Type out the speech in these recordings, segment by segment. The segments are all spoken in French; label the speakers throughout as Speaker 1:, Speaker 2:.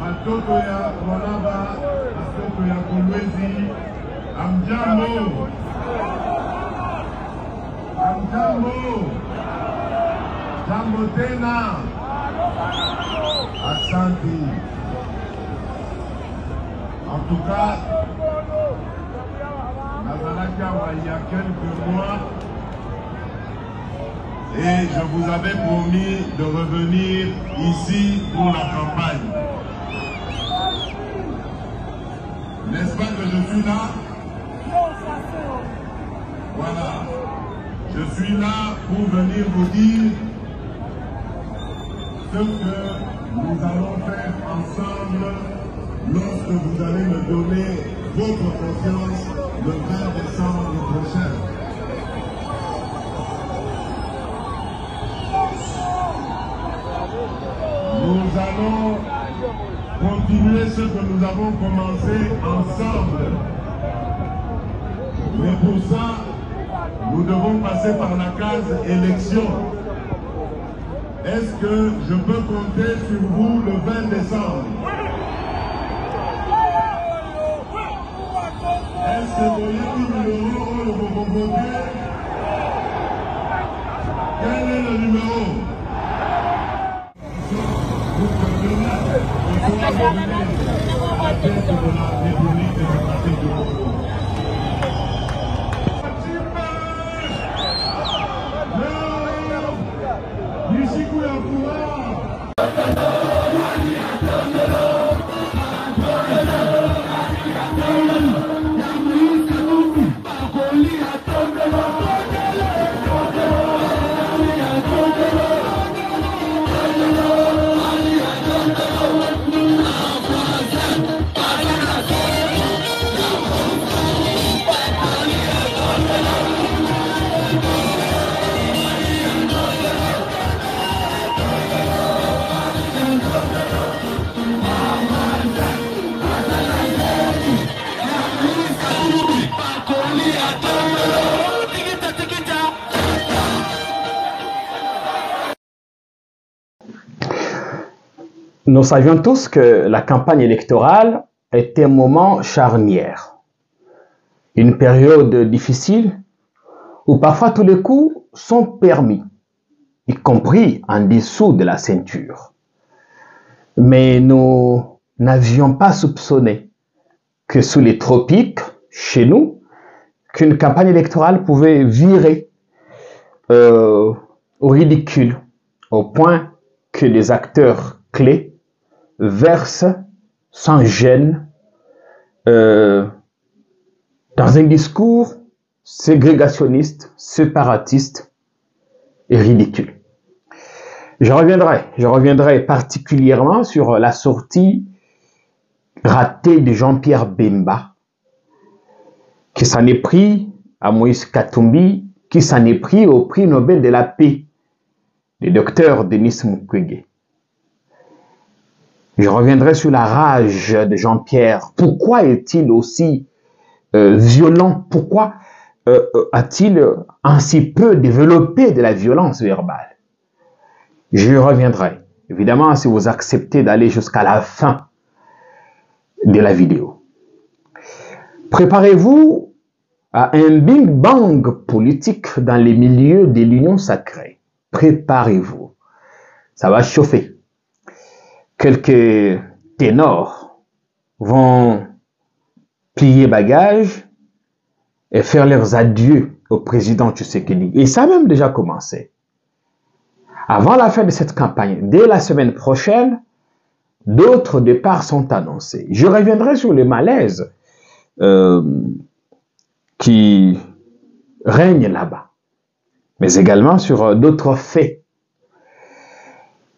Speaker 1: Batoto ya Molaba, batoto ya Kolwezi, amjambo. Amjambo. Jambo tena. Asante. En tout cas, il y a quelques mois, et je vous avais promis de revenir ici pour la campagne. N'est-ce pas que je suis là? Voilà. Je suis là pour venir vous dire ce que nous allons faire ensemble lorsque vous allez me donner votre confiance le 20 décembre prochain. Nous allons continuer ce que nous avons commencé ensemble. Mais pour ça, nous devons passer par la case élection. Est-ce que je peux compter sur vous le 20 décembre? Est-ce que vous avez le numéro pour vous voter? Quel est le numéro? Vous comprenez la tête de la République démocratique du Congo.
Speaker 2: Nous savions tous que la campagne électorale était un moment charnière, une période difficile où parfois tous les coups sont permis, y compris en dessous de la ceinture. Mais nous n'avions pas soupçonné que sous les tropiques, chez nous, qu'une campagne électorale pouvait virer au ridicule, au point que les acteurs clés versent sans gêne dans un discours ségrégationniste, séparatiste et ridicule. Je reviendrai particulièrement sur la sortie ratée de Jean-Pierre Bemba, qui s'en est pris à Moïse Katumbi, qui s'en est pris au prix Nobel de la paix, le docteur Denis Mukwege. Je reviendrai sur la rage de Jean-Pierre. Pourquoi est-il aussi violent? Pourquoi a-t-il ainsi peu développé de la violence verbale? Je reviendrai, évidemment, si vous acceptez d'aller jusqu'à la fin de la vidéo. Préparez-vous à un big bang politique dans les milieux de l'Union sacrée. Préparez-vous. Ça va chauffer. Quelques ténors vont plier bagages et faire leurs adieux au président Tshisekedi. Et ça a même déjà commencé. Avant la fin de cette campagne, dès la semaine prochaine, d'autres départs sont annoncés. Je reviendrai sur le malaise qui règne là-bas, mais également sur d'autres faits.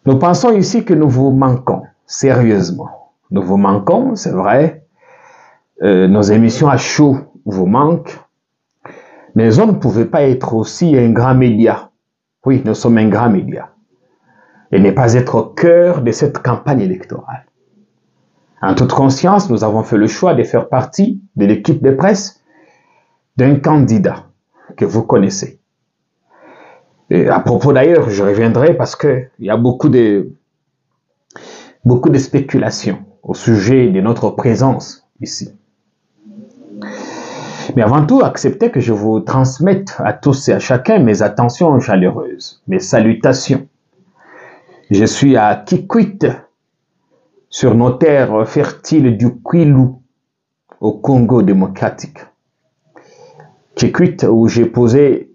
Speaker 2: Nous pensons ici que nous vous manquons, sérieusement. Nous vous manquons, c'est vrai. Nos émissions à chaud vous manquent. Mais on ne pouvait pas être aussi un grand média. Oui, nous sommes un grand média. Et ne pas être au cœur de cette campagne électorale. En toute conscience, nous avons fait le choix de faire partie de l'équipe de presse d'un candidat que vous connaissez. Et à propos d'ailleurs, je reviendrai parce qu'il y a beaucoup de spéculations au sujet de notre présence ici. Mais avant tout, acceptez que je vous transmette à tous et à chacun mes attentions chaleureuses, mes salutations. Je suis à Kikwit, sur nos terres fertiles du Kwilu, au Congo démocratique. Kikwit, où j'ai posé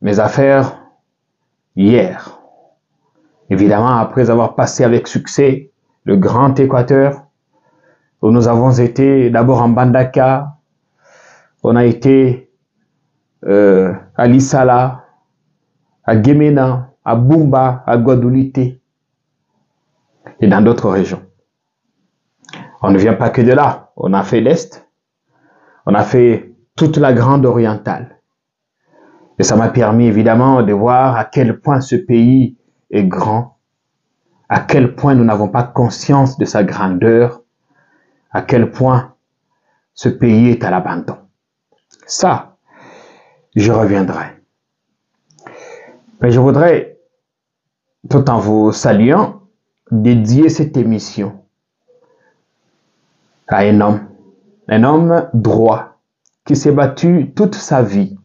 Speaker 2: mes affaires hier. Évidemment, après avoir passé avec succès le Grand Équateur, où nous avons été d'abord en Bandaka, on a été à Lissala, à Guémena, à Bumba, à Guadeloupe et dans d'autres régions. On ne vient pas que de là. On a fait l'Est, on a fait toute la Grande Orientale. Et ça m'a permis évidemment de voir à quel point ce pays est grand, à quel point nous n'avons pas conscience de sa grandeur, à quel point ce pays est à l'abandon. Ça, je reviendrai. Mais je voudrais, tout en vous saluant, dédier cette émission à un homme droit, qui s'est battu toute sa vie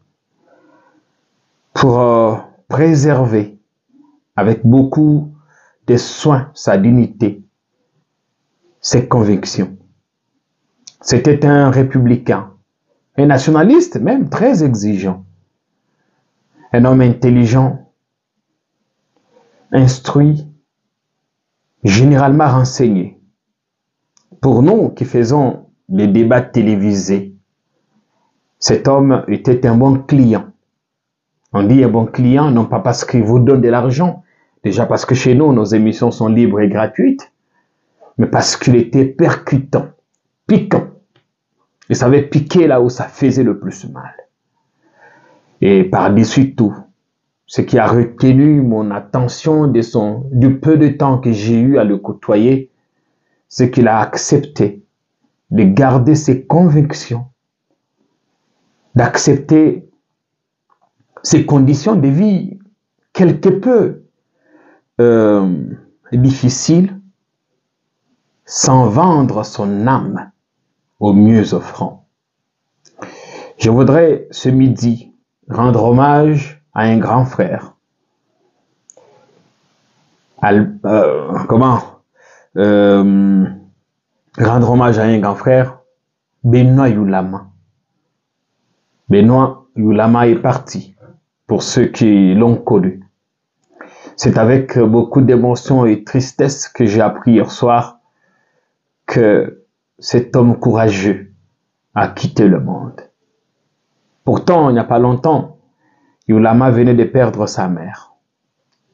Speaker 2: pour préserver avec beaucoup de soin sa dignité, ses convictions. C'était un républicain, un nationaliste même très exigeant, un homme intelligent, instruit, généralement renseigné. Pour nous qui faisons des débats télévisés, cet homme était un bon client. On dit un bon client, non pas parce qu'il vous donne de l'argent, déjà parce que chez nous, nos émissions sont libres et gratuites, mais parce qu'il était percutant, piquant. Il savait piquer là où ça faisait le plus mal. Et par-dessus tout, ce qui a retenu mon attention du peu de temps que j'ai eu à le côtoyer, c'est qu'il a accepté de garder ses convictions, d'accepter ses conditions de vie quelque peu difficiles, sans vendre son âme au mieux offrant. Je voudrais ce midi rendre hommage à un grand frère. Rendre hommage à un grand frère, Benoît Youlama. Benoît Youlama est parti, pour ceux qui l'ont connu. C'est avec beaucoup d'émotion et tristesse que j'ai appris hier soir que cet homme courageux a quitté le monde. Pourtant, il n'y a pas longtemps, Youlama venait de perdre sa mère.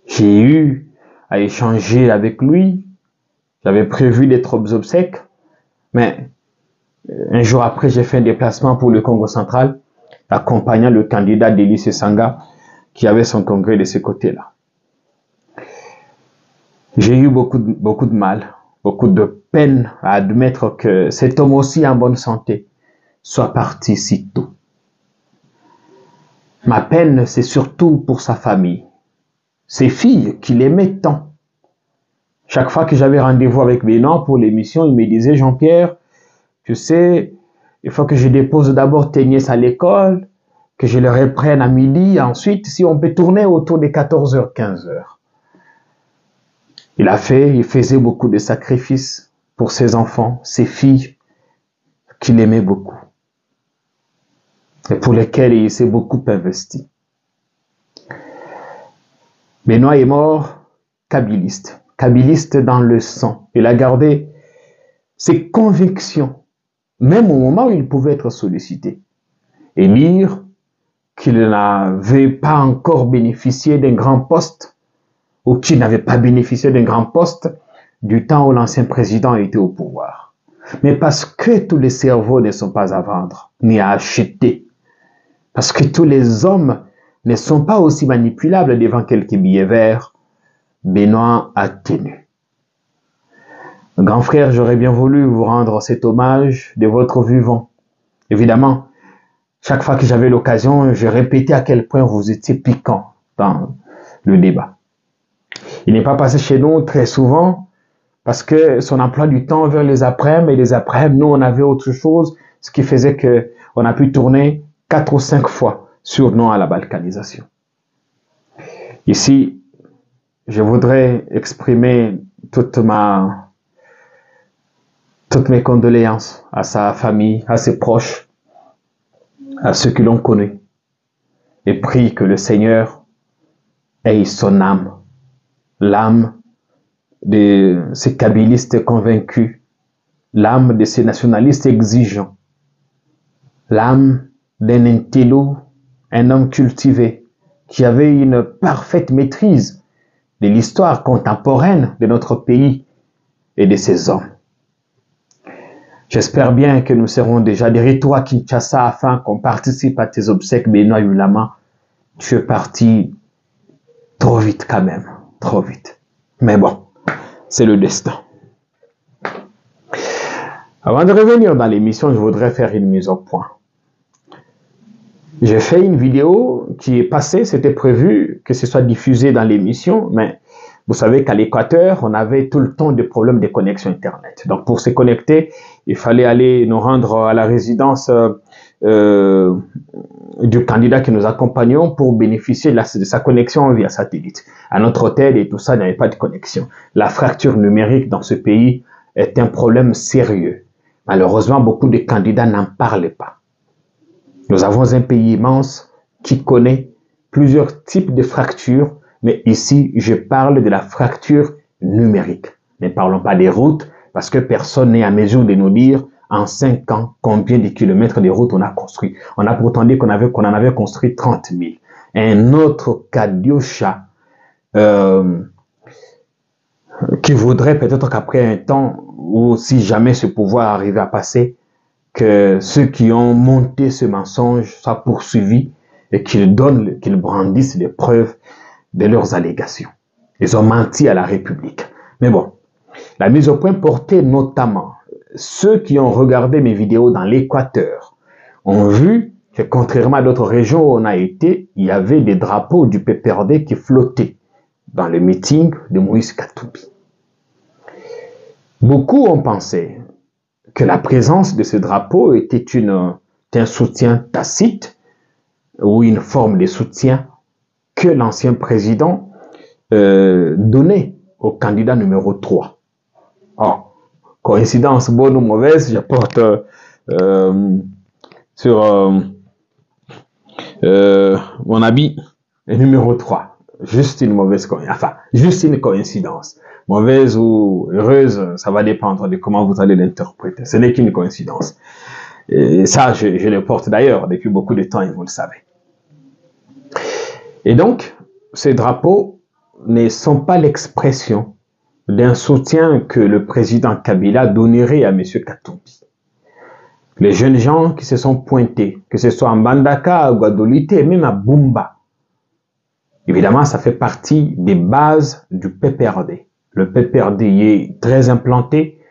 Speaker 2: J'ai eu à échanger avec lui. J'avais prévu d'être aux obsèques, mais un jour après, j'ai fait un déplacement pour le Congo central, accompagnant le candidat Delis Sanga, qui avait son congrès de ce côté-là. J'ai eu beaucoup de mal, beaucoup de peine à admettre que cet homme aussi en bonne santé soit parti si tôt. Ma peine, c'est surtout pour sa famille, ses filles qu'il aimait tant. Chaque fois que j'avais rendez-vous avec Benoît pour l'émission, il me disait, Jean-Pierre, tu sais, il faut que je dépose d'abord Téniès à l'école, que je le reprenne à midi, ensuite, si on peut tourner autour des 14h, 15h. Il faisait beaucoup de sacrifices pour ses enfants, ses filles, qu'il aimait beaucoup, et pour lesquelles il s'est beaucoup investi. Benoît est mort kabyliste dans le sang. Il a gardé ses convictions, même au moment où il pouvait être sollicité, et dire qu'il n'avait pas encore bénéficié d'un grand poste, ou qu'il n'avait pas bénéficié d'un grand poste du temps où l'ancien président était au pouvoir. Mais parce que tous les cerveaux ne sont pas à vendre, ni à acheter, parce que tous les hommes ne sont pas aussi manipulables devant quelques billets verts, Benoît a tenu. Grand frère, j'aurais bien voulu vous rendre cet hommage de votre vivant. Évidemment, chaque fois que j'avais l'occasion, je répétais à quel point vous étiez piquant, dans le débat. Il n'est pas passé chez nous très souvent parce que son emploi du temps vers les après-midi, et les après-midi, nous, on avait autre chose, ce qui faisait qu'on a pu tourner 4 ou 5 fois sur non à la balkanisation. Ici, je voudrais exprimer toutes mes condoléances à sa famille, à ses proches, à ceux qui l'ont connu, et prie que le Seigneur ait son âme, l'âme de ces kabylistes convaincus, l'âme de ces nationalistes exigeants, l'âme d'un intello, un homme cultivé, qui avait une parfaite maîtrise de l'histoire contemporaine de notre pays et de ses hommes. J'espère bien que nous serons déjà de retour à Kinshasa afin qu'on participe à tes obsèques, Benoît Ulama. Tu es parti trop vite quand même, trop vite. Mais bon, c'est le destin. Avant de revenir dans l'émission, je voudrais faire une mise au point. J'ai fait une vidéo qui est passée, c'était prévu que ce soit diffusé dans l'émission, mais vous savez qu'à l'Équateur, on avait tout le temps des problèmes de connexion Internet. Donc pour se connecter, il fallait aller nous rendre à la résidence du candidat que nous accompagnons pour bénéficier de sa connexion via satellite. À notre hôtel et tout ça, il n'y avait pas de connexion. La fracture numérique dans ce pays est un problème sérieux. Malheureusement, beaucoup de candidats n'en parlent pas. Nous avons un pays immense qui connaît plusieurs types de fractures, mais ici, je parle de la fracture numérique. Ne parlons pas des routes, parce que personne n'est à mesure de nous dire en 5 ans combien de kilomètres de routes on a construit. On a pourtant dit qu'on en avait construit 30 000. Un autre Kadiocha qui voudrait peut-être qu'après un temps, ou si jamais ce pouvoir arrivait à passer, que ceux qui ont monté ce mensonge soient poursuivis et qu'ils brandissent les preuves de leurs allégations. Ils ont menti à la République. Mais bon, la mise au point portait notamment ceux qui ont regardé mes vidéos dans l'Équateur ont vu que contrairement à d'autres régions où on a été, il y avait des drapeaux du PPRD qui flottaient dans le meeting de Moïse Katumbi. Beaucoup ont pensé que la présence de ce drapeau était un soutien tacite ou une forme de soutien que l'ancien président donnait au candidat numéro 3. Oh, coïncidence bonne ou mauvaise, je porte sur mon habit le numéro 3. Juste une mauvaise coïncidence. Enfin, juste une coïncidence. Mauvaise ou heureuse, ça va dépendre de comment vous allez l'interpréter. Ce n'est qu'une coïncidence. Et ça, je le porte d'ailleurs depuis beaucoup de temps et vous le savez. Et donc, ces drapeaux ne sont pas l'expression d'un soutien que le président Kabila donnerait à M. Katumbi. Les jeunes gens qui se sont pointés, que ce soit en Bandaka, à Guadolite et même à Bumba, évidemment, ça fait partie des bases du PPRD. Le PPRD y est très implanté.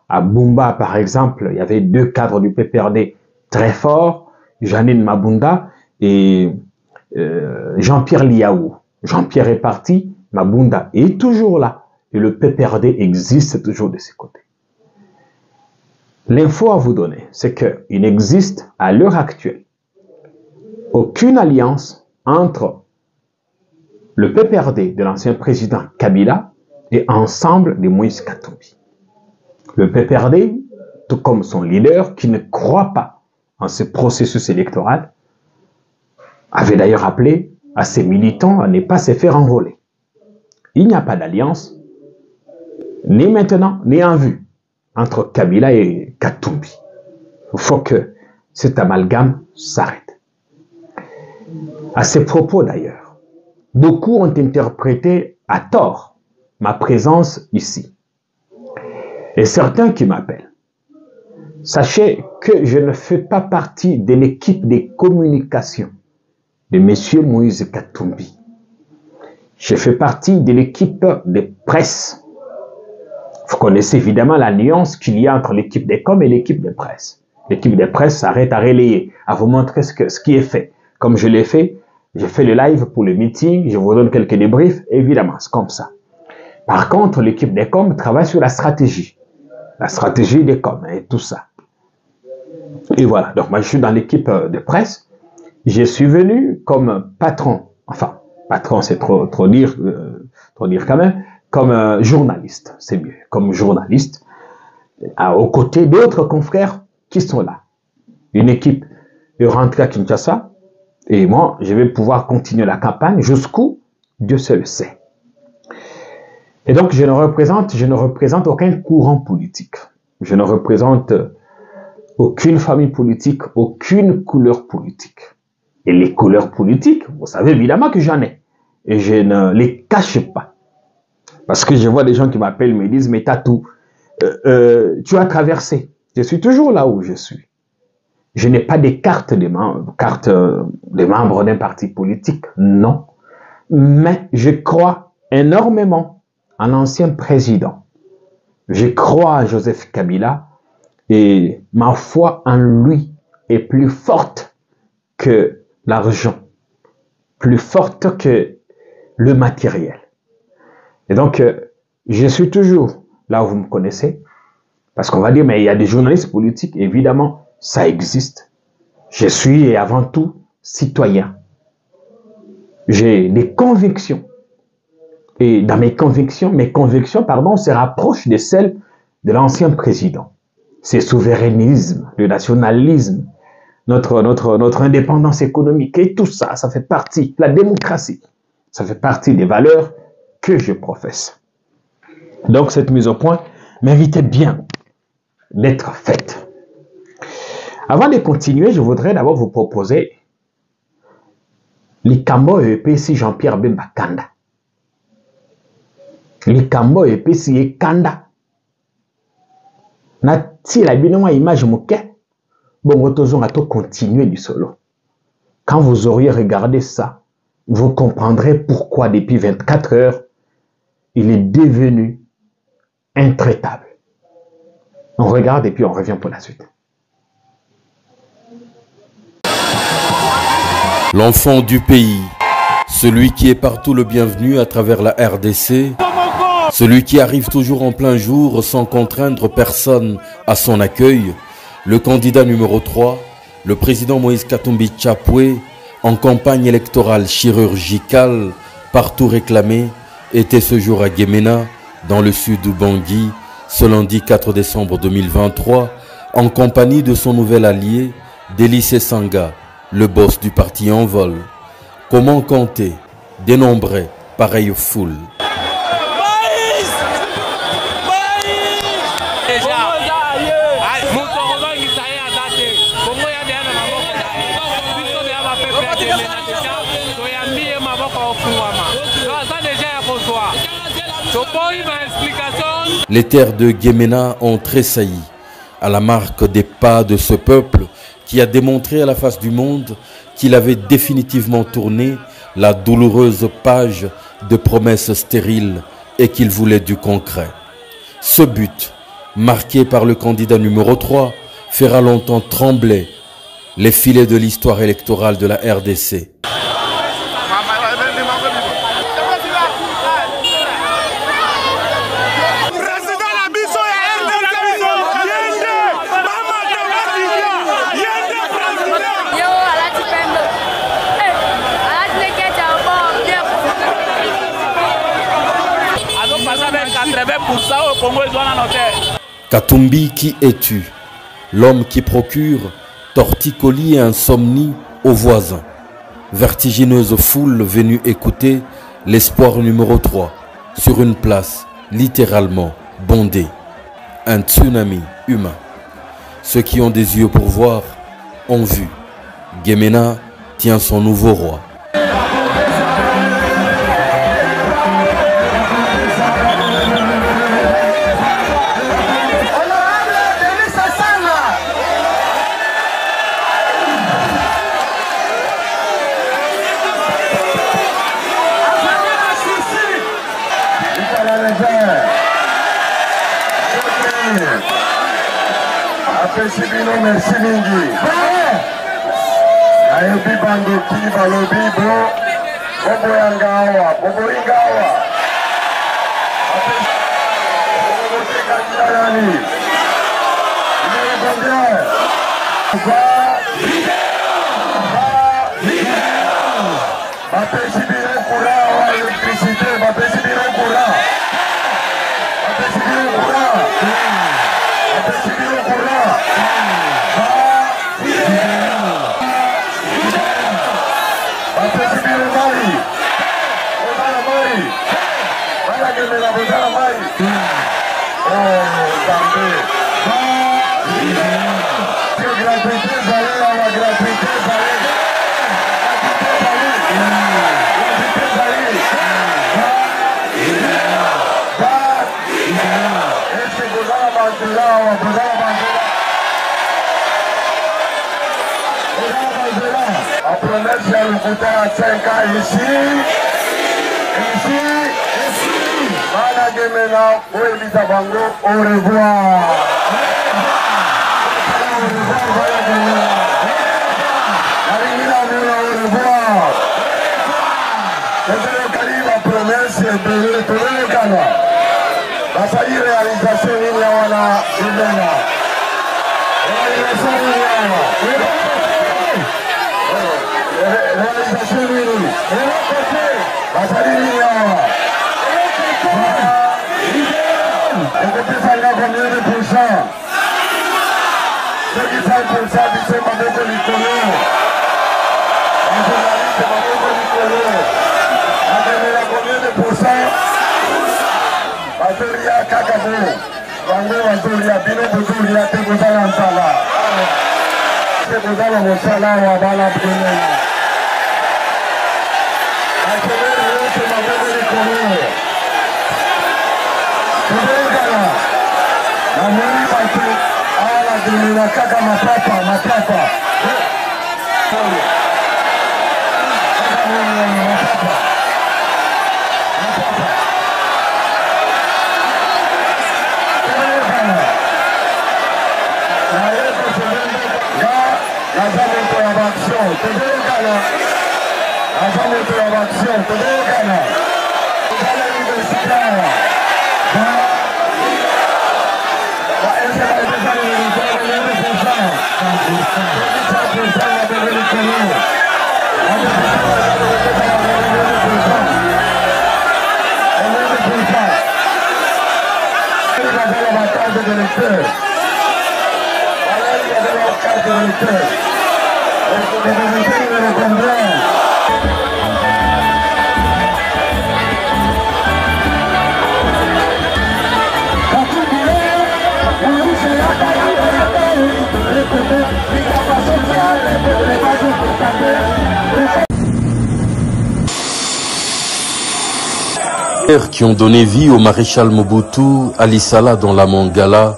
Speaker 2: À Bumba, par exemple, il y avait 2 cadres du PPRD très forts, Janine Mabunda et Jean-Pierre Liaou. Jean-Pierre est parti, Mabunda est toujours là. Et le PPRD existe toujours de ses côtés. L'info à vous donner, c'est qu'il n'existe à l'heure actuelle aucune alliance entre le PPRD de l'ancien président Kabila et Ensemble de Moïse Katumbi. Le PPRD, tout comme son leader, qui ne croit pas en ce processus électoral, avait d'ailleurs appelé à ses militants à ne pas se faire enrôler. Il n'y a pas d'alliance, ni maintenant, ni en vue, entre Kabila et Katumbi. Il faut que cet amalgame s'arrête. À ces propos d'ailleurs, beaucoup ont interprété à tort ma présence ici. Et certains qui m'appellent, sachez que je ne fais pas partie de l'équipe de communication de M. Moïse Katumbi. Je fais partie de l'équipe de presse. Vous connaissez évidemment la nuance qu'il y a entre l'équipe de com et l'équipe de presse. L'équipe de presse s'arrête à relayer, à vous montrer ce qui est fait, comme je l'ai fait J'ai fait le live pour le meeting, je vous donne quelques débriefs, évidemment, c'est comme ça. Par contre, l'équipe des coms travaille sur la stratégie des coms et tout ça. Et voilà, donc moi je suis dans l'équipe de presse. Je suis venu comme patron, enfin, patron c'est trop dire quand même, comme journaliste, c'est mieux, comme journaliste, aux côtés d'autres confrères qui sont là. Une équipe est rentrée à Kinshasa et moi, je vais pouvoir continuer la campagne jusqu'où Dieu seul le sait. Et donc, je ne représente aucun courant politique. Je ne représente aucune famille politique, aucune couleur politique. Et les couleurs politiques, vous savez évidemment que j'en ai. Et je ne les cache pas. Parce que je vois des gens qui m'appellent, me disent, mais Tatou, tu as traversé. Je suis toujours là où je suis. Je n'ai pas des cartes de membres d'un parti politique, non. Mais je crois énormément en l'ancien président. Je crois à Joseph Kabila et ma foi en lui est plus forte que l'argent, plus forte que le matériel. Et donc, je suis toujours là où vous me connaissez, parce qu'on va dire, mais il y a des journalistes politiques, évidemment, ça existe. Je suis avant tout citoyen. J'ai des convictions. Et dans mes convictions, se rapprochent de celles de l'ancien président. C'est souverainisme, le nationalisme, notre indépendance économique et tout ça, ça fait partie, la démocratie, ça fait partie des valeurs que je professe. Donc cette mise au point méritait bien d'être faite. Avant de continuer, je voudrais d'abord vous proposer Likambo EPC Jean-Pierre Bemba Kanda. Likambo EPC Kanda. Nati la binoma image moke. Bon, on va continuer du solo. Quand vous auriez regardé ça, vous comprendrez pourquoi depuis 24 heures, il est devenu intraitable. On regarde et puis on revient pour la suite.
Speaker 3: L'enfant du pays, celui qui est partout le bienvenu à travers la RDC, celui qui arrive toujours en plein jour sans contraindre personne à son accueil, le candidat numéro 3, le président Moïse Katumbi Tchapoué, en campagne électorale chirurgicale, partout réclamé, était ce jour à Gemena, dans le sud du Bangui, ce lundi 4 décembre 2023, en compagnie de son nouvel allié, Délice Sanga, le boss du parti en vol. Comment compter, dénombrer pareille foule? Les terres de Gemena ont tressailli à la marque des pas de ce peuple qui a démontré à la face du monde qu'il avait définitivement tourné la douloureuse page de promesses stériles et qu'il voulait du concret. Ce but, marqué par le candidat numéro 3, fera longtemps trembler les filets de l'histoire électorale de la RDC. Katumbi, qui es-tu? L'homme qui procure torticolis et insomnie aux voisins. Vertigineuse foule venue écouter l'espoir numéro 3 sur une place littéralement bondée. Un tsunami humain. Ceux qui ont des yeux pour voir ont vu. Gemena tient son nouveau roi.
Speaker 1: nayebi bandoki balobi boboyangawa boboingawa nani bapesi bino courant wa électricité bapesi bino courant bapesi bino courant bapesi bino courant bapesi bino mai bozala mai bayakemela bozala mai Nzambe gratuité ezali awa gratuité ezali eske bozala banzela awa bozala banzela en promesse ya lokuta ya 5 ans ici Bana Gemena, Oelita Bango, au revoir. Au revoir. C'est le calibre à promesse de retourner le canal. La salie réalisation, il y a la réalisation, il y a réalisation, il y a la salie, il y a combien de pourcents? Ceux qui savent pour ça, ils sont pas beaucoup Nicolo. Les journalistes, c'est pas beaucoup Nicolo. Combien de pourcents? Bazoria Kakabo. Bango Bazoria, Bino Bazoria, Tebozala Nsala. Tebozala Nsala, Wabala Brunel. Bazoria, c'est pas beaucoup Nicolo. Namoni batu ala dumina kaka mapapa.
Speaker 3: Qui ont donné vie au maréchal Mobutu, Ali Salah dans la Mongala,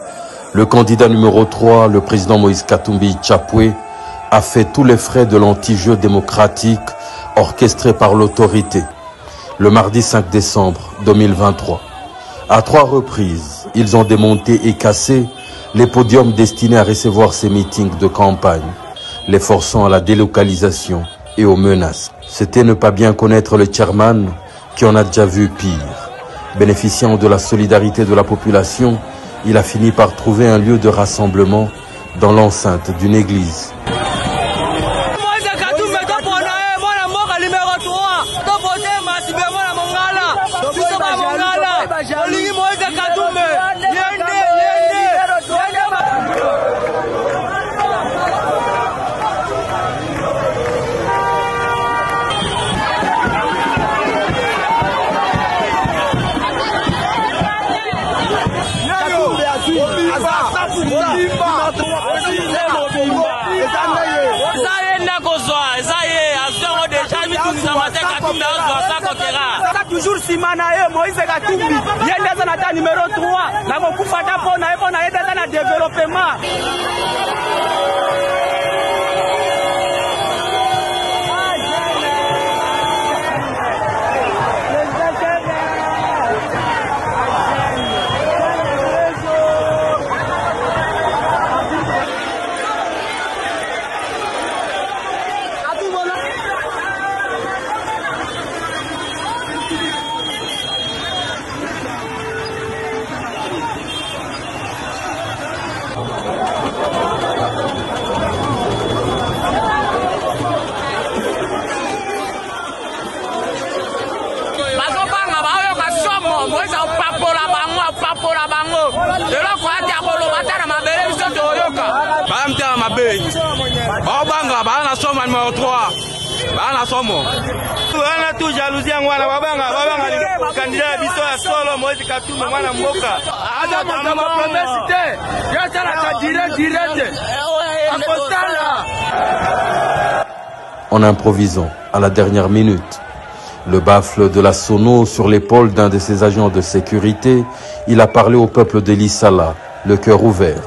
Speaker 3: le candidat numéro 3, le président Moïse Katumbi Chapwe, a fait tous les frais de l'anti-jeu démocratique orchestré par l'autorité. Le mardi 5 décembre 2023, à 3 reprises, ils ont démonté et cassé les podiums destinés à recevoir ces meetings de campagne, les forçant à la délocalisation et aux menaces. C'était ne pas bien connaître le chairman qui en a déjà vu pire. Bénéficiant de la solidarité de la population, il a fini par trouver un lieu de rassemblement dans l'enceinte d'une église.
Speaker 4: Toujours Simanae, Moïse Katumbi, il y a des numéro 3, la Mokufata Pona, et on a aidé dans le développement. tout jalousie ngwana babanga candidat biso ya solo Moïse Katumbi mwana mboka aza ma promesse ya sala ka direct
Speaker 3: En improvisant à la dernière minute, le baffle de la sono sur l'épaule d'un de ses agents de sécurité, il a parlé au peuple de Lissala, le cœur ouvert.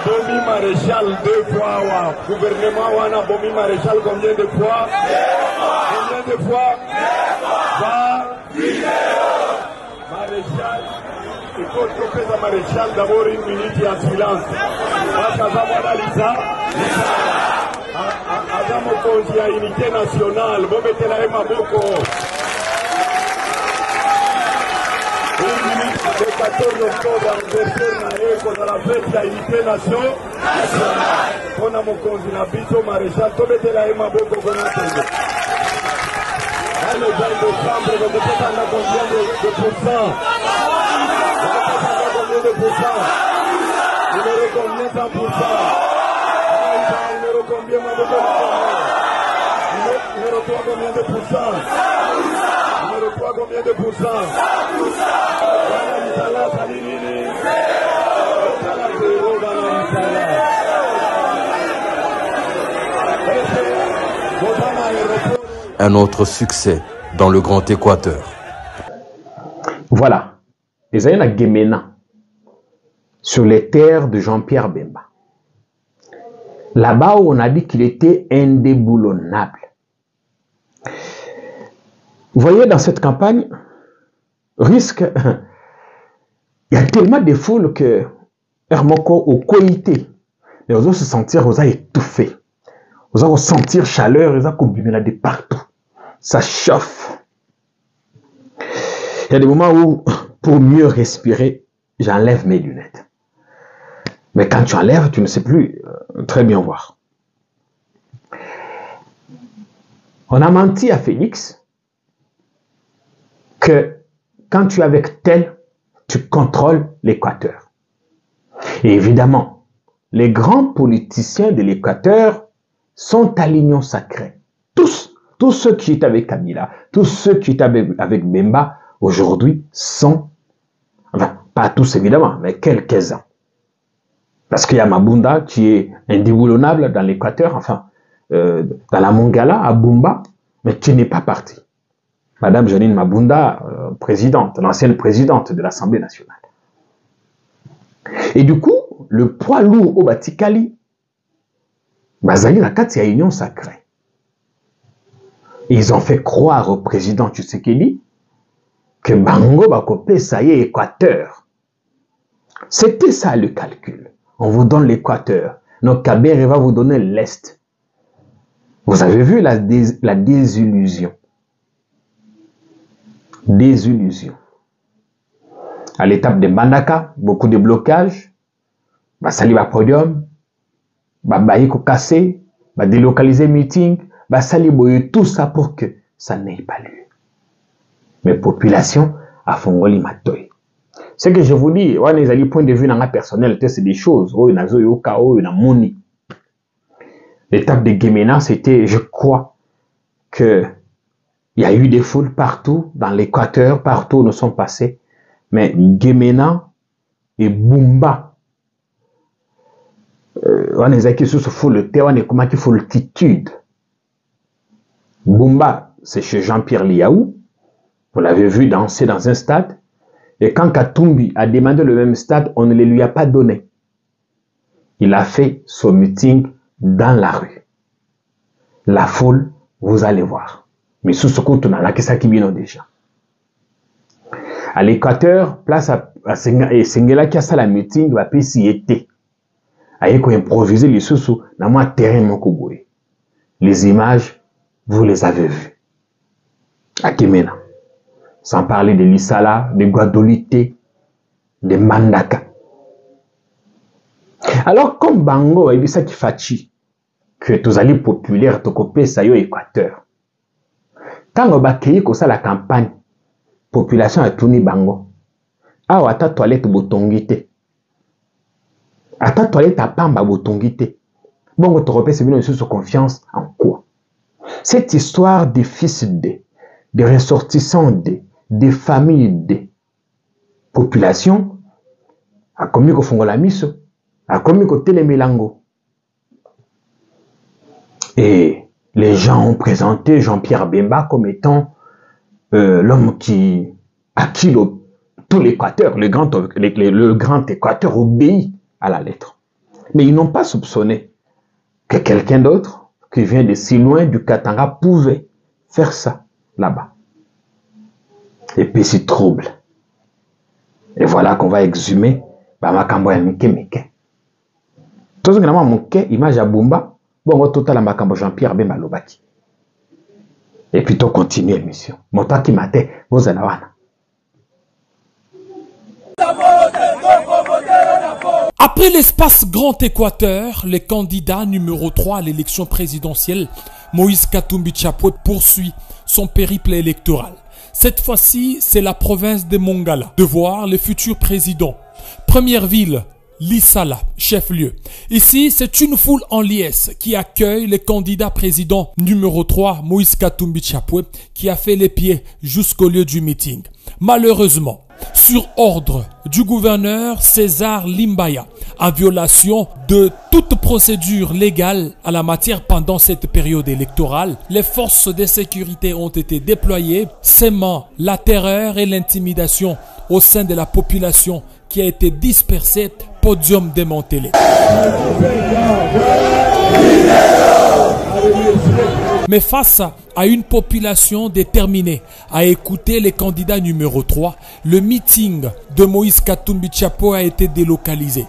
Speaker 1: Bomi maréchal 2 fois, gouvernement wana bomi maréchal combien de fois? Combien de fois? Maréchal, il faut tromper sa maréchal d'abord une minute en silence. Parce qu'à Lisa, à Mokonzi à unité nationale, vous mettez la Maboko. Le 14 octobre, anniversaire qu'on a la fête de l'unité nationale. On a mon consul, la biso maréchal, tout mettez la Maboko qu'on a entendu. Dans le bain de chambre, vous mettez à combien de pourcents? Combien de pourcents? Numéro combien 100%? Numéro combien Numéro 3 combien de pourcents? Numéro 3 combien de pourcents?
Speaker 3: Un autre succès dans le Grand Équateur.
Speaker 2: Voilà, les années à Gemena, sur les terres de Jean-Pierre Bemba. Là-bas où on a dit qu'il était indéboulonnable. Vous voyez, dans cette campagne, risque, il y a tellement de foules que Hermoko au coïté, mais vous allez se sentir, vous allez étouffer. Vous allez sentir chaleur, vous allez combiner là de partout. Ça chauffe. Il y a des moments où, pour mieux respirer, j'enlève mes lunettes. Mais quand tu enlèves, tu ne sais plus très bien voir. On a menti à Félix que quand tu es avec tel, tu contrôles l'Équateur. Et évidemment, les grands politiciens de l'Équateur sont à l'union sacrée. Tous ceux qui étaient avec Kabila, tous ceux qui étaient avec Bemba, aujourd'hui sont, enfin, pas tous évidemment, mais quelques-uns. Parce qu'il y a Mabunda qui est indéboulonnable dans l'Équateur, enfin, dans la Mongala, à Bumba, mais qui n'est pas parti. Madame Janine Mabunda, présidente, l'ancienne présidente de l'Assemblée nationale. Et du coup, le poids lourd au Batikali, Bazali Nakati a union sacrée. Ils ont fait croire au président Tshisekedi que Bango Bakopé, ça y est, Équateur. C'était ça le calcul. On vous donne l'Équateur. Donc Kabere va vous donner l'Est. Vous avez vu la désillusion. Désillusion. À l'étape de Bandaka, beaucoup de blocages. Basali va podium. Baïko cassé. Délocaliser meeting. Basali boye tout ça pour que ça n'ait pas lieu. Mais population a fongoli matoy. Ce que je vous dis, on est allé point de vue dans la personnel, c'est des choses. L'étape de Gemena, c'était, je crois, que il y a eu des foules partout, dans l'Équateur, partout où nous sommes passés. Mais Gemena et Bumba, on est qui sous faut le thé, on est comment qu'il faut l'altitude. Bumba, c'est chez Jean-Pierre Liaou. Vous l'avez vu danser dans un stade. Et quand Katumbi a demandé le même stade, on ne le lui a pas donné. Il a fait son meeting dans la rue. La foule, vous allez voir. Mais sous ce coup, on a la question qui vient déjà. À l'Équateur, place à Sengela qui a ça la meeting, va payer si été. Aïe, qu'on improvise les sous dans mon terrain, mon kouboué. Les images, vous les avez vues. À Kemena. Sans parler de Lissala, de Guadolite, de Mandaka. Alors, comme Bango, il y a ça qui fachi, que tous allez populaires, tu copie ça au Équateur. Quand on va créer comme ça la campagne, population a tourné Bango. Ah, à ta toilette botongite. À ta toilette à pamba botongite. Bon, tu repères, c'est bien sur confiance en quoi? Cette histoire des fils des ressortissants des familles des populations a commis au fond la mise, a commis au télémélango. Et les gens ont présenté Jean-Pierre Bemba comme étant l'homme à qui tout l'Équateur, le grand Équateur obéit à la lettre. Mais ils n'ont pas soupçonné que quelqu'un d'autre qui vient de si loin du Katanga pouvait faire ça là-bas. Et puis c'est trouble. Et voilà qu'on va exhumer Makambo ya Mike. Tout ce que nous avons image à Bumba, bon, total Makambo Jean-Pierre Bemba Lobaki. Et puis tu continues l'émission. Mon temps qui m'a dit, vous allez voir.
Speaker 5: Après l'espace Grand Équateur, le candidat numéro 3 à l'élection présidentielle, Moïse Katumbi Chapwe, poursuit son périple électoral. Cette fois-ci, c'est la province de Mongala de voir le futur président. Première ville, Lissala, chef-lieu. Ici, c'est une foule en liesse qui accueille le candidat président numéro 3, Moïse Katumbi Chapwe, qui a fait les pieds jusqu'au lieu du meeting. Malheureusement, sur ordre du gouverneur César Limbaya, en violation de toute procédure légale à la matière pendant cette période électorale, les forces de sécurité ont été déployées, sèmant la terreur et l'intimidation au sein de la population qui a été dispersée, podium démantelé. Mais face à une population déterminée à écouter les candidats numéro 3, le meeting de Moïse Katumbi Chapwe a été délocalisé.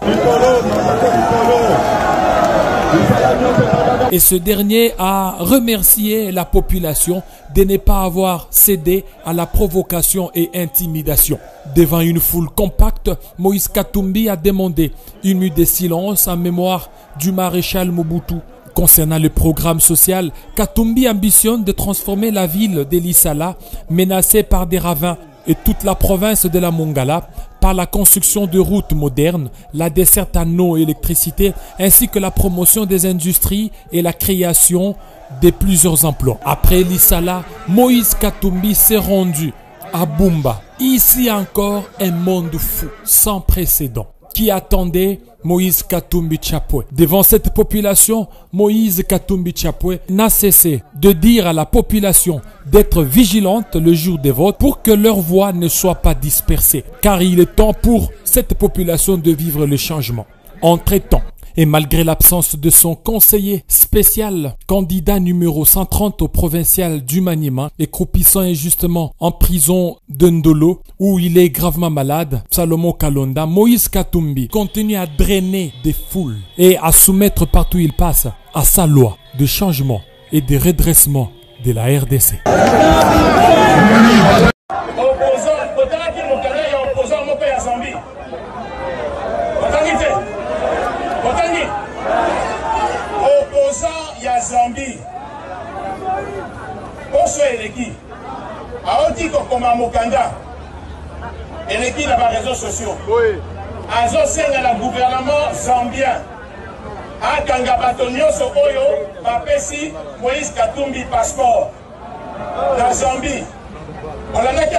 Speaker 5: Et ce dernier a remercié la population de ne pas avoir cédé à la provocation et intimidation. Devant une foule compacte, Moïse Katumbi a demandé une minute de silence en mémoire du maréchal Mobutu. Concernant le programme social, Katumbi ambitionne de transformer la ville de Lissala, menacée par des ravins, et toute la province de la Mongala, par la construction de routes modernes, la desserte en eau et électricité, ainsi que la promotion des industries et la création de plusieurs emplois. Après Lissala, Moïse Katumbi s'est rendu à Bumba. Ici encore, un monde fou, sans précédent, qui attendait Moïse Katumbi Chapwe. Devant cette population, Moïse Katumbi Chapwe n'a cessé de dire à la population d'être vigilante le jour des votes pour que leur voix ne soit pas dispersée. Car il est temps pour cette population de vivre le changement. Entre-temps, et malgré l'absence de son conseiller spécial, candidat numéro 130 au provincial du Maniema, et croupissant injustement en prison de Ndolo, où il est gravement malade, Salomon Kalonda, Moïse Katumbi continue à drainer des foules et à soumettre partout où il passe à sa loi de changement et de redressement de la RDC.
Speaker 1: Zambie, Oso Eleki, Aoti Kokoma Mokanda, Eleki dans les réseaux sociaux. Azo Senga la gouvernement zambien. A Kanga Batonio Sokoyo, Bapesi, Moïse Katumbi passeport. Dans Zambie. On l'a dit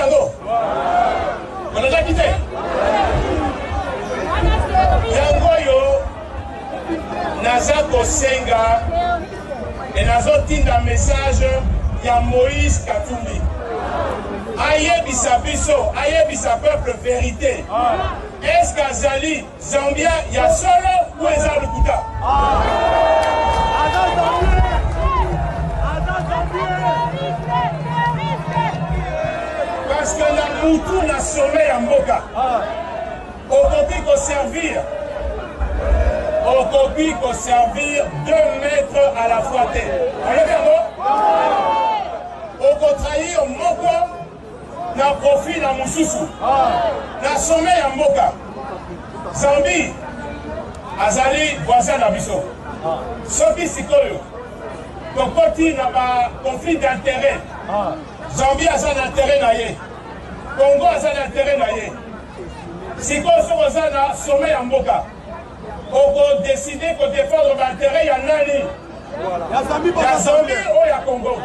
Speaker 1: on l'a quitté. Yangoyo, naza kosenga et nazotinda message ya Moïse Katumbi ayebisa biso ayebisa peuple vérité. Est-ce qu'azali Zambia ya solo ou eza lukuta? Parce que la moutou na sommet ya mboka okoki servir 2 mètres à la fois te. Okotrahir moko na profit na mususu na sommet ya mboka. Zambi azali voisin na biso soki sikoyo tokoti na ba conflit d'intérêt. Zambie aza na intérêt na ye, Congo aza na intérêt na ye. Sikoyo soko aza na sommet ya mboka oko décider ko défendre ba intérêt ya nani? Ya Zambie ou ya Congo?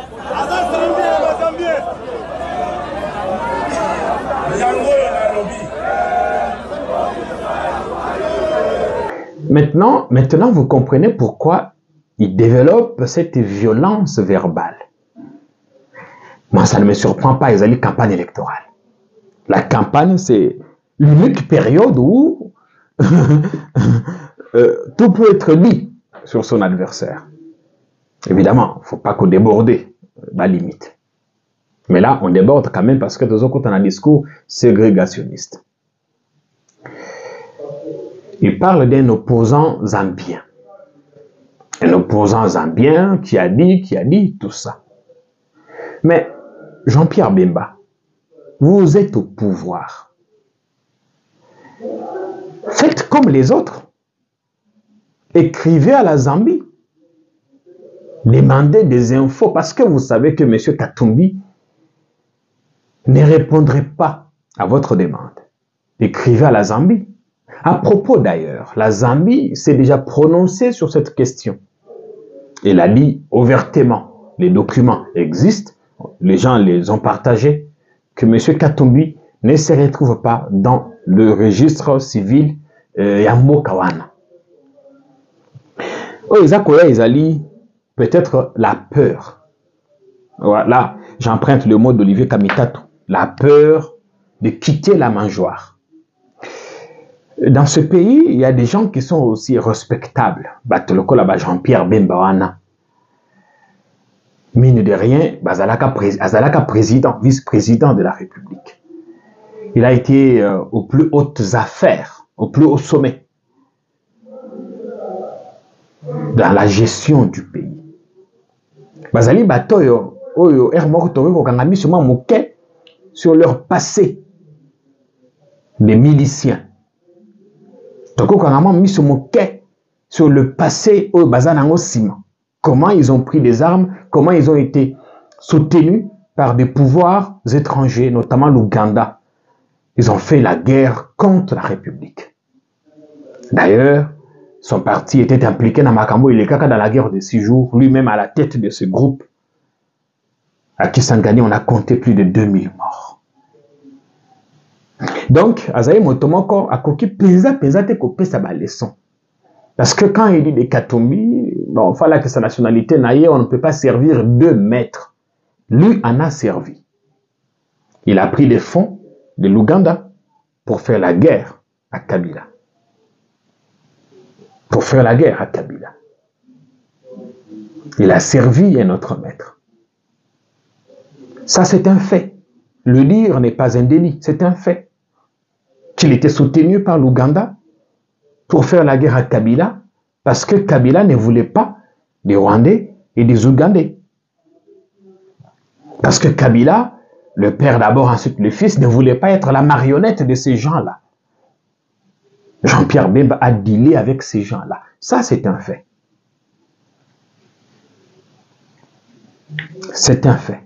Speaker 2: Maintenant, vous comprenez pourquoi il développe cette violence verbale. Moi, ça ne me surprend pas, ils ont une campagne électorale. La campagne, c'est l'unique période où tout peut être dit sur son adversaire. Évidemment, il ne faut pas qu'on déborde la limite. Mais là, on déborde quand même parce que de l'autre côté, on a un discours ségrégationniste. Il parle d'un opposant zambien. Un opposant zambien qui a dit tout ça. Mais Jean-Pierre Bemba, vous êtes au pouvoir. Faites comme les autres. Écrivez à la Zambie. Demandez des infos parce que vous savez que M. Katumbi ne répondrait pas à votre demande. Écrivez à la Zambie. À propos d'ailleurs, la Zambie s'est déjà prononcée sur cette question. Elle a dit ouvertement, les documents existent, les gens les ont partagés, que M. Katumbi ne se retrouve pas dans le registre civil Yambokawana. Oh, ils peut-être la peur. Voilà, j'emprunte le mot d'Olivier Kamitatu. La peur de quitter la mangeoire. Dans ce pays, il y a des gens qui sont aussi respectables. Batoloko là-bas, Jean-Pierre Bemba. Mine de rien, Azalaka président, vice-président de la République. Il a été aux plus hautes affaires, au plus haut sommet, dans la gestion du pays. Bazali Batoyo, Oyo, Hermortori, Kokangami, sur leur passé de miliciens. Sur le passé au Bazanango Sima. Comment ils ont pris des armes, comment ils ont été soutenus par des pouvoirs étrangers, notamment l'Ouganda. Ils ont fait la guerre contre la République. D'ailleurs, son parti était impliqué dans Makambo Ilekaka dans la guerre de 6 jours, lui-même à la tête de ce groupe. À Kisangani, on a compté plus de 2000 morts. Donc, Azaï Motomoko a coqué pesate copé sa leçon. Parce que quand il dit des Katumbi, bon, il fallait que sa nationalité n'aille, on ne peut pas servir 2 maîtres. Lui en a servi. Il a pris des fonds de l'Ouganda pour faire la guerre à Kabila. Pour faire la guerre à Kabila. Il a servi un autre maître. Ça, c'est un fait. Le dire n'est pas un délit, c'est un fait. Qu'il était soutenu par l'Ouganda pour faire la guerre à Kabila, parce que Kabila ne voulait pas des Rwandais et des Ougandais. Parce que Kabila, le père d'abord, ensuite le fils, ne voulait pas être la marionnette de ces gens-là. Jean-Pierre Bemba a dealé avec ces gens-là. Ça, c'est un fait. C'est un fait.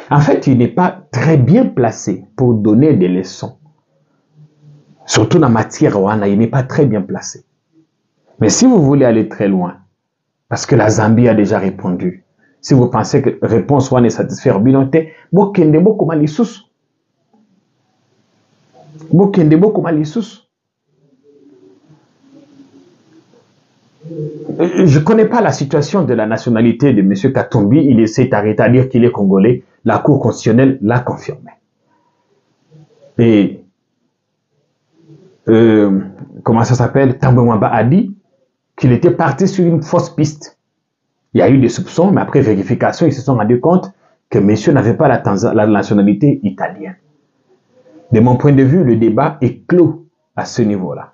Speaker 2: En fait, il n'est pas très bien placé pour donner des leçons. Surtout dans la matière Rwanda, il n'est pas très bien placé. Mais si vous voulez aller très loin, parce que la Zambie a déjà répondu, si vous pensez que la réponse Rwanda est satisfaire Binote, Bokende Boko Malissus. Bokende Boko Malissus. Je ne connais pas la situation de la nationalité de M. Katumbi. Il s'est arrêté à dire qu'il est congolais. La Cour constitutionnelle l'a confirmé. Et comment ça s'appelle? Tambo Mwamba a dit qu'il était parti sur une fausse piste. Il y a eu des soupçons, mais après vérification, ils se sont rendus compte que monsieur n'avait pas la nationalité italienne. De mon point de vue, le débat est clos à ce niveau-là.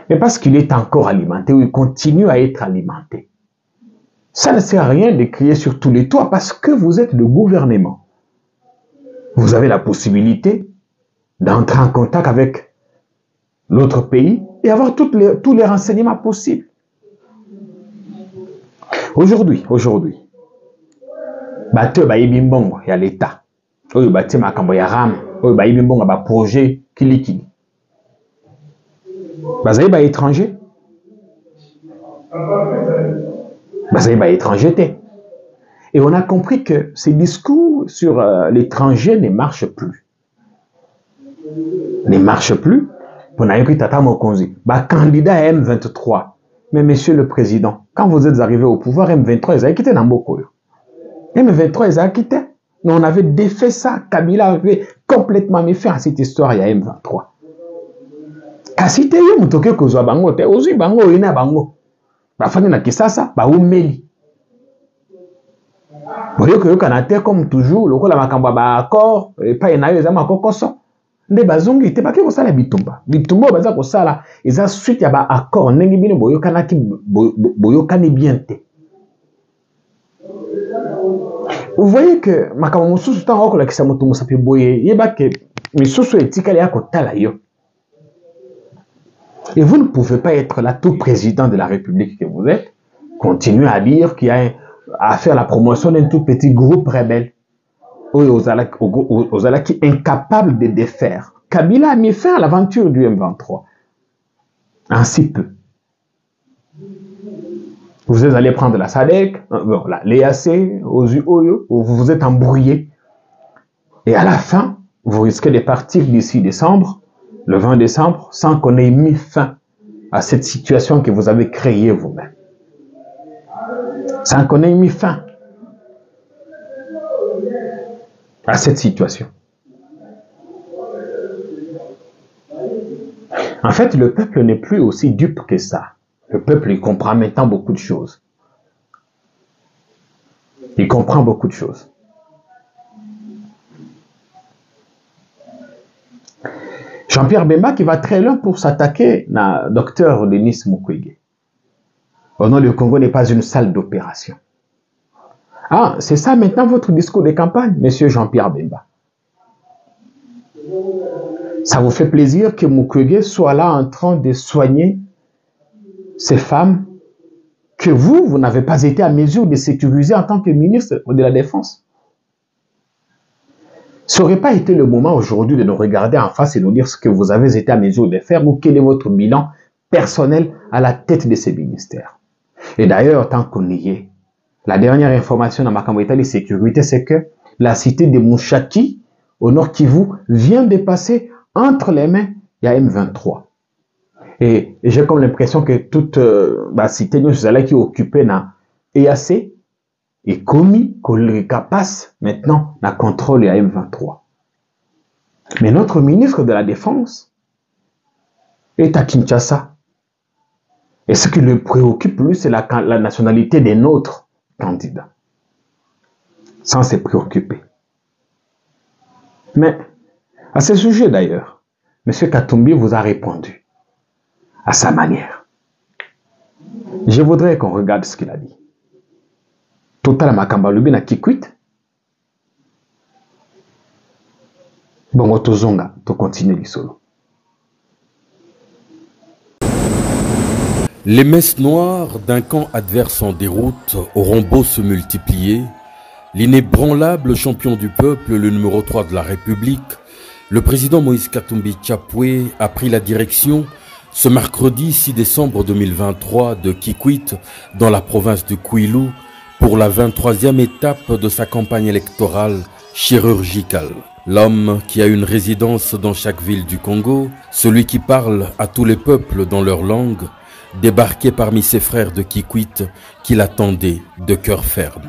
Speaker 2: Mais parce qu'il est encore alimenté, ou il continue à être alimenté. Ça ne sert à rien de crier sur tous les toits parce que vous êtes le gouvernement. Vous avez la possibilité d'entrer en contact avec l'autre pays et avoir tous les renseignements possibles. Aujourd'hui, bateau bayibimbongo ya l'État, oyo batie makambo ya ram, oyo bayibimbongo ba projet kilikili. Bazayi ba étranger. Bazayi ba étranger. Et on a compris que ces discours sur l'étranger ne marchent plus. Ne marchent plus. On a écrit Tata Mokonzi, candidat à M23. Mais monsieur le président, quand vous êtes arrivé au pouvoir, M23, ils ont quitté Namboko. M23, ils ont quitté. On avait défait ça. Kabila avait complètement mis fin à cette histoire, il y a M23. Kasi te yo mutoke kozwa bango te, ozwi bango ina bango. Bafani na kisasa, ba umeli. Boyo ko yokanate comme toujours, lokola makambo ba accord, pa enayo eza makokoso. Nde bazongi te baki kosala bitumba. Bitumba baza kosala eza suite ya ba accord ndenge bino boyokani bien te. Vous voyez que makambo mususu tan okola kisa mutu musapi boye, yeba ke misusu etikali ya kotala yo. Et vous ne pouvez pas être là tout président de la République que vous êtes, continuer à dire qu'il y a à faire la promotion d'un tout petit groupe rebelle. Aux Alaki incapables de défaire. Kabila a mis fin à l'aventure du M23. En si peu. Vous êtes allé prendre la SADC, l'EAC, vous vous êtes embrouillé. Et à la fin, vous risquez de partir d'ici décembre, le 20 décembre, sans qu'on ait mis fin à cette situation que vous avez créée vous-même. Sans qu'on ait mis fin à cette situation. En fait, le peuple n'est plus aussi dupe que ça. Le peuple, il comprend maintenant beaucoup de choses. Il comprend beaucoup de choses. Jean-Pierre Bemba qui va très loin pour s'attaquer à Dr Denis Mukwege. Oh non, le Congo n'est pas une salle d'opération. Ah, c'est ça maintenant votre discours de campagne, monsieur Jean-Pierre Bemba. Ça vous fait plaisir que Mukwege soit là en train de soigner ces femmes que vous n'avez pas été à mesure de sécuriser en tant que ministre de la Défense. Ça n'aurait pas été le moment aujourd'hui de nous regarder en face et nous dire ce que vous avez été à mesure de faire ou quel est votre bilan personnel à la tête de ces ministères. Et d'ailleurs, tant qu'on y est, la dernière information dans ma campagne de sécurité, c'est que la cité de Mouchaki, au nord Kivu, vient de passer entre les mains de M23. Et j'ai comme l'impression que toute la cité de Mouchaki qui est occupée dans EAC est commis qu'on passe maintenant la contrôle à M23. Mais notre ministre de la Défense est à Kinshasa. Et ce qui le préoccupe, lui, c'est la nationalité des nôtres candidats. Sans se préoccuper. Mais, à ce sujet d'ailleurs, M. Katumbi vous a répondu à sa manière. Je voudrais qu'on regarde ce qu'il a dit. Total makamba lubi na kikwit. Bon, tozonga, to continue le solo.
Speaker 3: Les messes noires d'un camp adverse en déroute auront beau se multiplier, l'inébranlable champion du peuple, le numéro 3 de la République, le président Moïse Katumbi Chapwe a pris la direction ce mercredi 6 décembre 2023 de Kikwit dans la province de Kwilu pour la 23e étape de sa campagne électorale chirurgicale. L'homme qui a une résidence dans chaque ville du Congo, celui qui parle à tous les peuples dans leur langue, débarquait parmi ses frères de Kikwit qui l'attendaient de cœur ferme.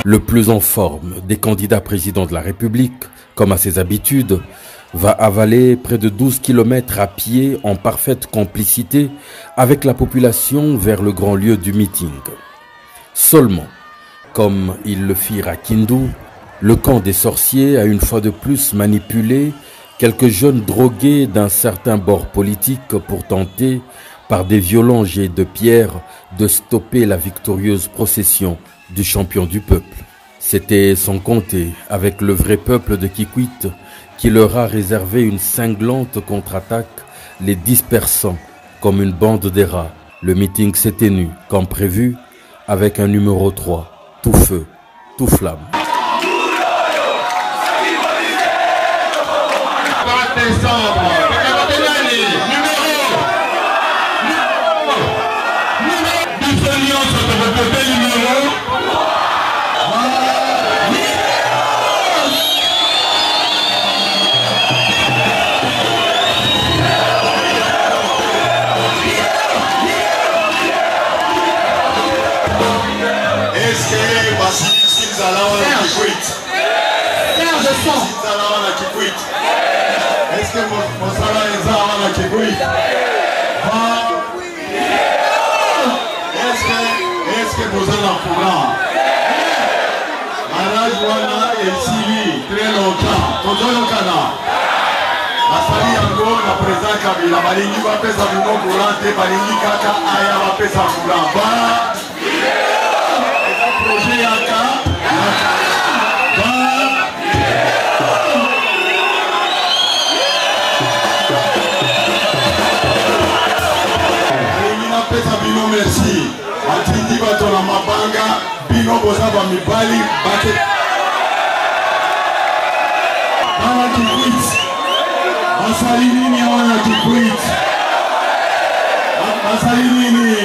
Speaker 3: Le plus en forme des candidats présidents de la République, comme à ses habitudes, va avaler près de 12 km à pied en parfaite complicité avec la population vers le grand lieu du meeting. Seulement, comme ils le firent à Kindu, le camp des sorciers a une fois de plus manipulé quelques jeunes drogués d'un certain bord politique pour tenter, par des violents jets de pierre, de stopper la victorieuse procession du champion du peuple. C'était sans compter avec le vrai peuple de Kikwit qui leur a réservé une cinglante contre-attaque, les dispersant comme une bande de rats. Le meeting s'est tenu, comme prévu, avec un numéro 3, tout feu, tout flamme.
Speaker 1: Est-ce que Mosala Eza wana Kikwit? Est-ce que vous êtes en courant? Mariage wana esili très longtemps. Tozoyo kana. Asali yango na président Kabila balingi bapesa bino courant te balingi kaka aya bapesa courant. Projet yaka. Bino merci. Atindi bato na mabanga bino boza ba mibali bate. Wana Kikwit. Asali nini wana Kikwit? Asali nini?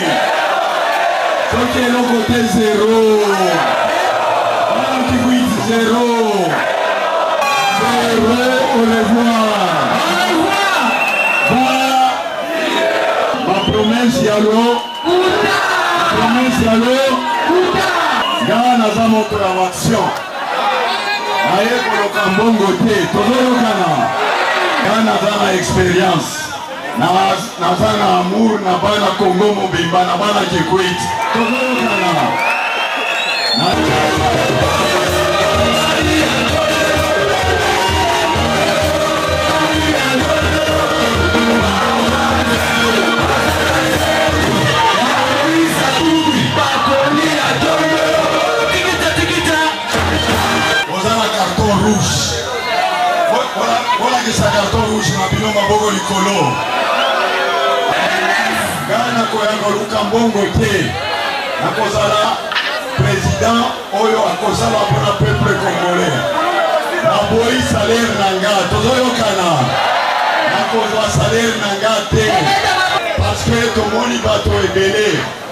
Speaker 1: Soki eloko te zero. Wana Kikwit zero. Zero, au revoir. Ma promesse yalo. Promesse yalo. Gawa naza moto ya action. Aye koloka mbongo te. Tozoyokana. Gawa naza na expérience. Naza na amour na bana Congo mobimba na bana Kikwit. Tozoyokana. Voilà que ça carton rouge na bino maboko likolo. Gana koyanga luka mbongo te. Nakozala président oyo akozala pona peuple congolais. Naboyi salaire nanga tozoyokana. Nakozwa salaire nanga te. Parce que tomoni bato ebele.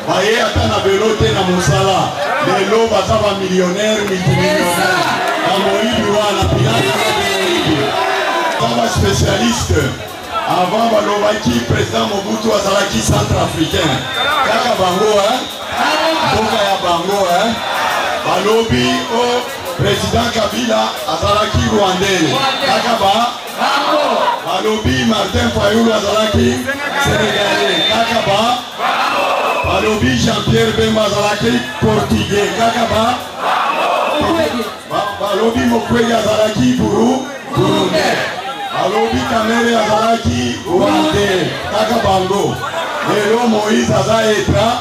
Speaker 1: Baye ata na velo te na mosala. Lelo baza ba millionnaire, multimillionnaire. Amoyibi wana pilana. Comme spécialiste, avant balobaki président Mobutu azalaki centrafricain. Kaka bango boka ya bango balobi o président Kabila azalaki rwandais. Kaka balobi Martin Fayulu azalaki sénégalais. Kaka balobi Jean-Pierre Bemba azalaki portugais. Kaka balobi Mokwege azalaki burundais. Alobi Kamere azalaki rwandais. Kaka bango. Lelo Moïse aza étranger.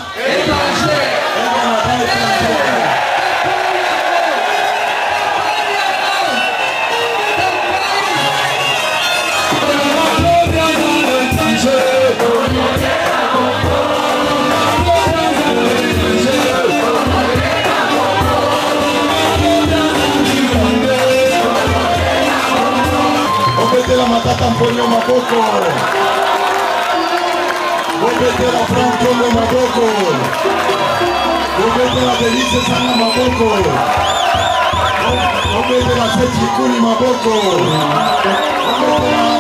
Speaker 1: La matata mponyo maboko. Bobete la franco no maboko. Bobete la delice sana maboko. Tobetela feti kuli maboko.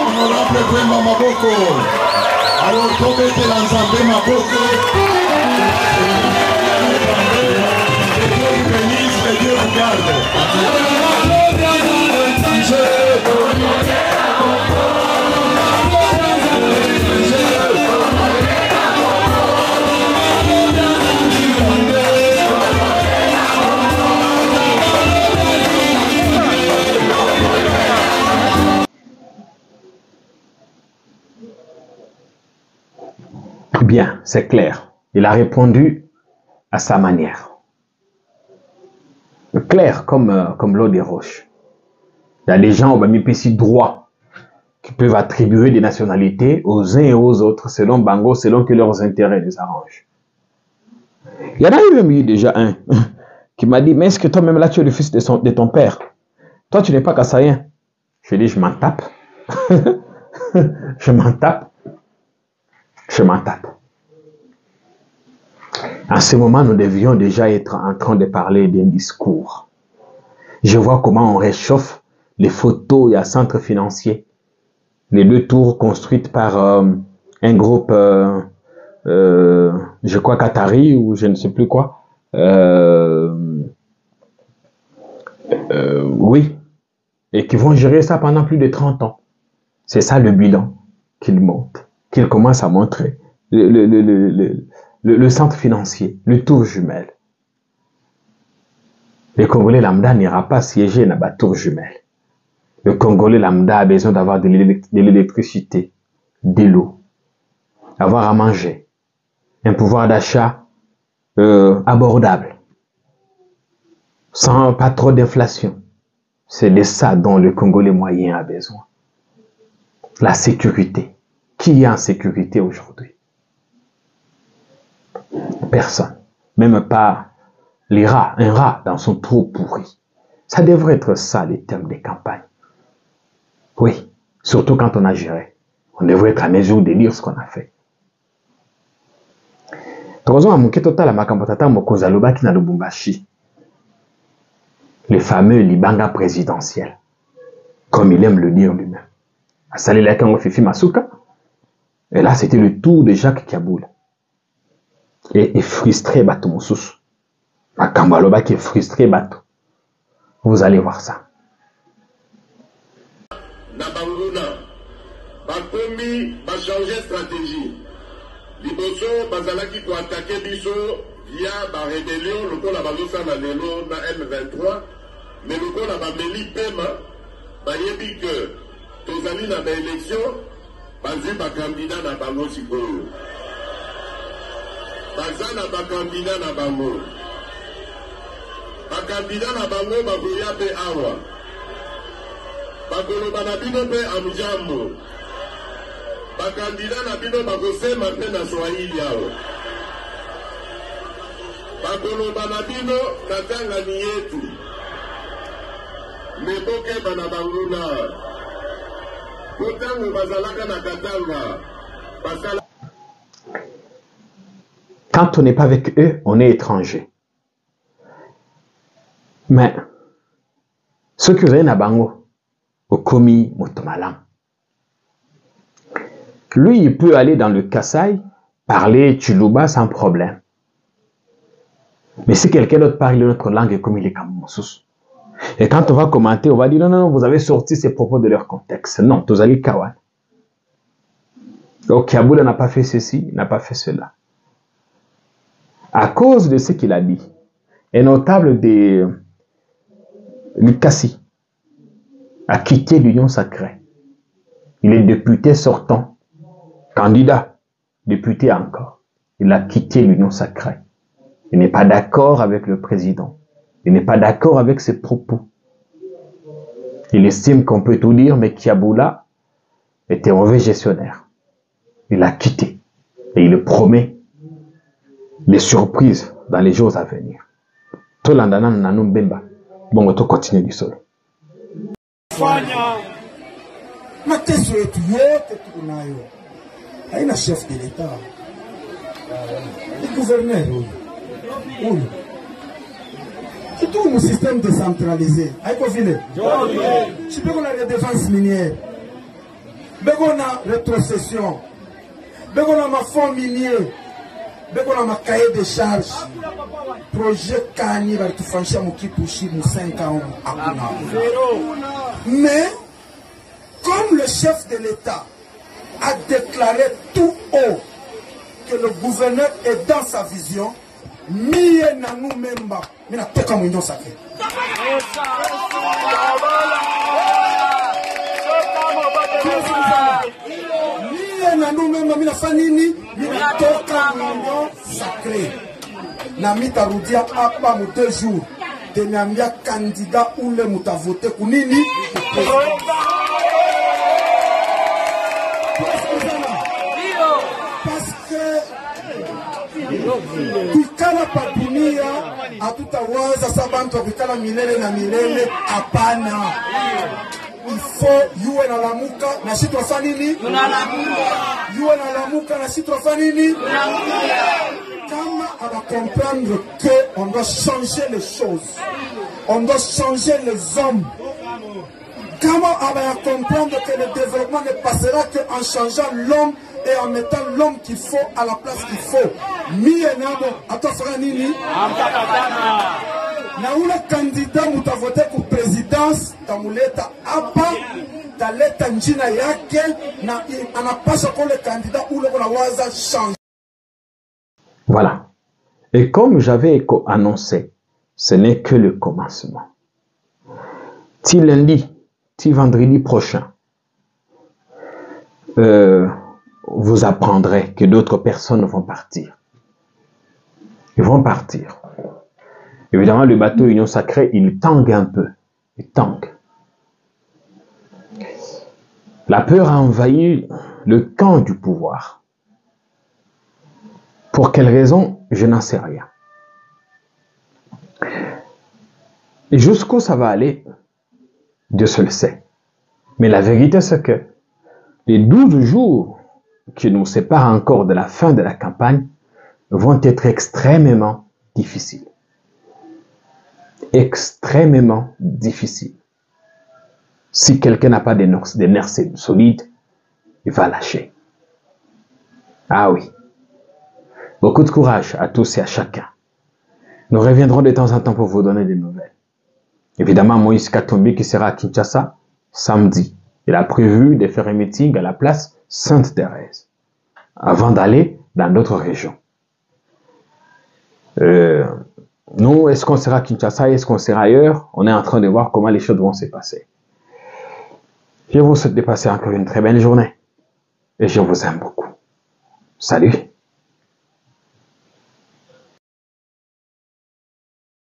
Speaker 1: Honorable Bemba maboko. Alors tobetela nzambe maboko. Que Dieu vous bénisse, que Dieu vous garde.
Speaker 2: Bien, c'est clair. Il a répondu à sa manière. Clair comme l'eau des roches. Il y a des gens au Bamipesi droit qui peuvent attribuer des nationalités aux uns et aux autres selon Bango, selon que leurs intérêts les arrangent. Il y en a eu déjà un qui m'a dit, mais est-ce que toi-même là tu es le fils de ton père? Toi tu n'es pas kassaïen. Je dis, je m'en tape. Je m'en tape. Je m'en tape. En ce moment, nous devions déjà être en train de parler d'un discours. Je vois comment on réchauffe les photos et un centre financier. Les 2 tours construites par un groupe, je crois Qatari ou je ne sais plus quoi. Oui. Et qui vont gérer ça pendant plus de 30 ans. C'est ça le bilan qu'ils montent, qu'ils commencent à montrer. Le centre financier, le tour jumelle. Le Congolais lambda n'ira pas siéger dans la tour jumelle. Le Congolais lambda a besoin d'avoir de l'électricité, de l'eau, avoir à manger, un pouvoir d'achat abordable, sans pas trop d'inflation. C'est de ça dont le Congolais moyen a besoin. La sécurité. Qui est en sécurité aujourd'hui? Personne. Même pas les rats, un rat dans son trou pourri. Ça devrait être ça les termes des campagnes. Oui, surtout quand on a géré. On devrait être à mesure de lire ce qu'on a fait. Le fameux Libanga présidentiel, comme il aime le dire lui-même. Et là, c'était le tour de Jacques Kaboul. Et frustré Bato Moussous. Akambaloba qui est frustré Bato. Vous allez voir ça.
Speaker 1: Nabanguna, Bakomi va changer stratégie. Liboso, Bazalaki pour attaquer Biso via la rébellion, le pôle Abazosa na Lelo na M23. Mais le pôle Abameli Pema, Bayebi que Tozali na élection, Bazé ba candidat na Bango Sikoyo. Bazana ba candidat na Bango. Ba candidat na Bango bakoya pe awa. Bakolo banabino pe amjambo. Ba candidat na bino bakosema pe na Swahili awa. Bakolo banabino na tanga ni yetu. Meboke banabanguna. Kotango bazalaka na katanga. Basala.
Speaker 2: Quand on n'est pas avec eux, on est étranger. Mais, ceux qui ont Bango, au Komi Motomalam, lui, il peut aller dans le Kasaï, parler Tchoulouba sans problème. Mais si quelqu'un d'autre parle notre langue comme il est Kamoussous, et quand on va commenter, on va dire non, vous avez sorti ces propos de leur contexte. Non, Tozali Kawan. Donc, Kaboula n'a pas fait ceci, n'a pas fait cela. À cause de ce qu'il a dit, un notable de Likasi a quitté l'Union sacrée. Il est député sortant, candidat, député encore. Il a quitté l'Union sacrée. Il n'est pas d'accord avec le président. Il n'est pas d'accord avec ses propos. Il estime qu'on peut tout dire, mais Kiaboula était un mauvais gestionnaire. Il a quitté et il promet les surprises dans les jours à venir. Tout l'andana nanou bemba. Bon, on va continuer du sol.
Speaker 6: Fanya mateso yetu yote tunayo haina chef de l'État, ni gouverneur huyu C'est tout mon système décentralisé. Aïko Ville. Je peux qu'on a les défenses minières. On a rétrocession. On a ma fonds minier. On a ma cahier de charges. Projet Kani va tout franchir mon qui touche mon 5 ans. Mais, comme le chef de l'État a déclaré tout haut que le gouverneur est dans sa vision, Mie na nous même ba, mais na toka mon union sacrée. Mie na nous même ba, mais na fanini, mais na toka mon union sacrée. Na mitarudia hapa mu 2 jours. Teniambia candidat ou le muta voter kunini. Parce que kuikala pa dunia hatutawaza sabantu kuikala milele na milele, hapana. Il faut yuwe na lamuka na sisi twafanya nini? Yuwe na lamuka na sisi twafanya nini? Kama on va comprendre qu'on doit changer les choses, on doit changer les hommes. Comment on va comprendre que le développement ne passera qu'en changeant l'homme et en mettant l'homme qu'il faut à la place qu'il faut. Mienamo, atofra nini? Na ule candidat muta voté pour présidence, tamuleta apa, taleta njina yake, na anapasha kwa le candidat ule kuna waza change.
Speaker 2: Voilà. Et comme j'avais annoncé, ce n'est que le commencement. Si lundi, si vendredi prochain, vous apprendrez que d'autres personnes vont partir. Ils vont partir. Évidemment, le bateau Union Sacrée, il tangue un peu. Il tangue. La peur a envahi le camp du pouvoir. Pour quelle raison, je n'en sais rien. Et jusqu'où ça va aller, Dieu seul le sait. Mais la vérité, c'est que les 12 jours qui nous séparent encore de la fin de la campagne vont être extrêmement difficiles. Extrêmement difficiles. Si quelqu'un n'a pas des nerfs solides, il va lâcher. Ah oui. Beaucoup de courage à tous et à chacun. Nous reviendrons de temps en temps pour vous donner des nouvelles. Évidemment, Moïse Katumbi qui sera à Kinshasa samedi. Il a prévu de faire un meeting à la place Sainte-Thérèse avant d'aller dans d'autres régions. Nous, est-ce qu'on sera à Kinshasa, est-ce qu'on sera ailleurs? On est en train de voir comment les choses vont se passer. Je vous souhaite de passer encore une très belle journée et je vous aime beaucoup. Salut!